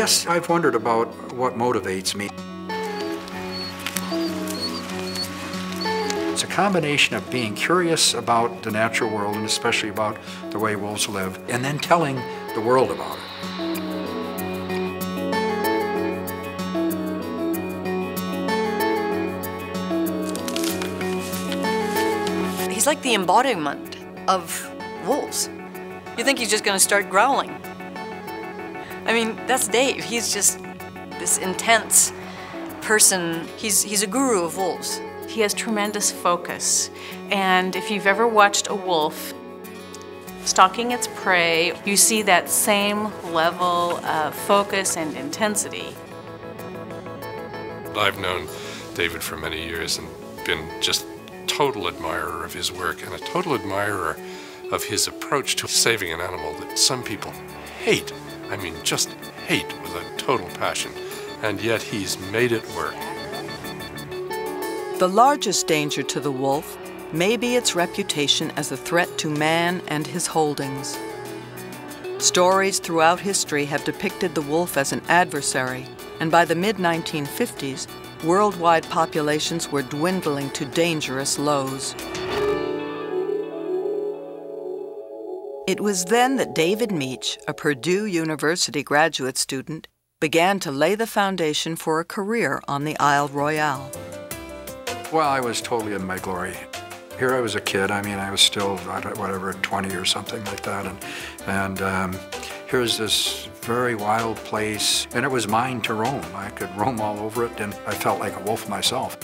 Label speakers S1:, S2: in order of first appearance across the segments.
S1: guess I've wondered about what motivates me. It's a combination of being curious about the natural world, and especially about the way wolves live, and then telling the world about it.
S2: He's like the embodiment of wolves. You think he's just going to start growling. I mean, that's Dave. He's just this intense person. He's a guru of wolves.
S3: He has tremendous focus. And if you've ever watched a wolf stalking its prey, you see that same level of focus and intensity.
S4: I've known David for many years and been just total admirer of his work and a total admirer of his approach to saving an animal that some people hate. I mean, just hate with a total passion. And yet he's made it work.
S5: The largest danger to the wolf may be its reputation as a threat to man and his holdings. Stories throughout history have depicted the wolf as an adversary, and by the mid-1950s, worldwide populations were dwindling to dangerous lows. It was then that David Mech, a Purdue University graduate student, began to lay the foundation for a career on the Isle Royale.
S1: Well, I was totally in my glory. Here I was a kid. I mean, I was still, whatever, 20 or something like that. And here's this very wild place, and it was mine to roam. I could roam all over it, and I felt like a wolf myself.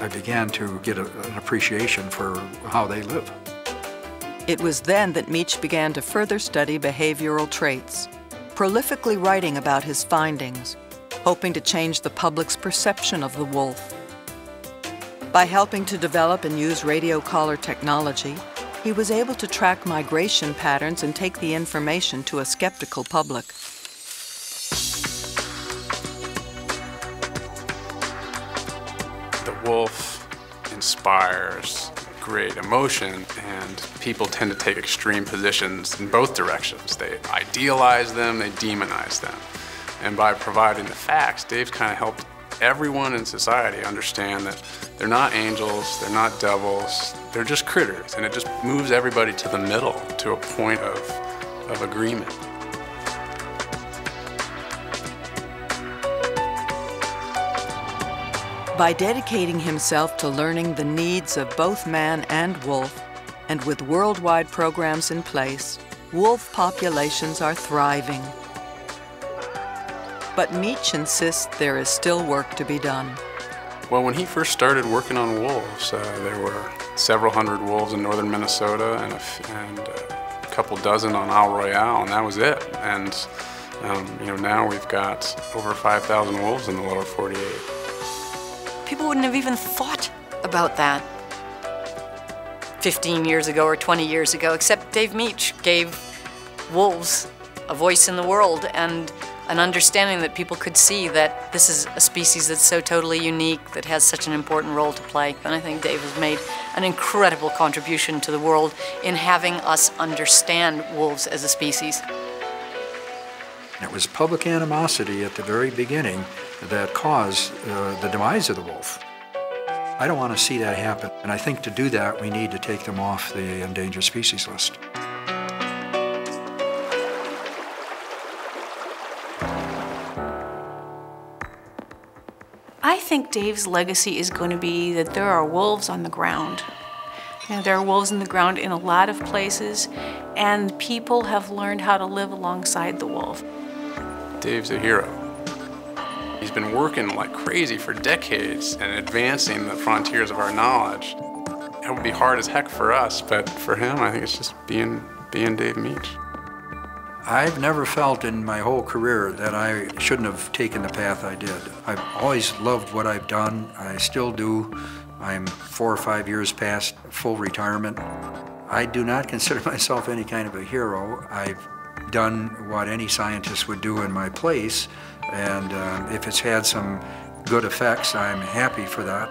S1: I began to get an appreciation for how they live.
S5: It was then that Mech began to further study behavioral traits, prolifically writing about his findings, hoping to change the public's perception of the wolf. By helping to develop and use radio collar technology, he was able to track migration patterns and take the information to a skeptical public.
S6: The wolf inspires great emotion, and people tend to take extreme positions in both directions. They idealize them, they demonize them. And by providing the facts, Dave's kind of helped everyone in society understand that they're not angels, they're not devils, they're just critters, and it just moves everybody to the middle, to a point of agreement.
S5: By dedicating himself to learning the needs of both man and wolf, and with worldwide programs in place, wolf populations are thriving. But Mech insists there is still work to be done.
S6: Well, when he first started working on wolves, there were several hundred wolves in northern Minnesota and a couple dozen on Isle Royale, and that was it. And you know, now we've got over 5,000 wolves in the lower 48.
S2: People wouldn't have even thought about that 15 years ago or 20 years ago, except Dave Mech gave wolves a voice in the world and an understanding that people could see that this is a species that's so totally unique, that has such an important role to play. And I think Dave has made an incredible contribution to the world in having us understand wolves as a species.
S1: It was public animosity at the very beginning that caused the demise of the wolf. I don't want to see that happen, and I think to do that we need to take them off the endangered species list.
S3: I think Dave's legacy is going to be that there are wolves on the ground. You know, there are wolves on the ground in a lot of places, and people have learned how to live alongside the wolf.
S6: Dave's a hero. He's been working like crazy for decades and advancing the frontiers of our knowledge. It would be hard as heck for us, but for him, I think it's just being Dave Mech.
S1: I've never felt in my whole career that I shouldn't have taken the path I did. I've always loved what I've done. I still do. I'm 4 or 5 years past full retirement. I do not consider myself any kind of a hero. I've done what any scientist would do in my place, and if it's had some good effects, I'm happy for that.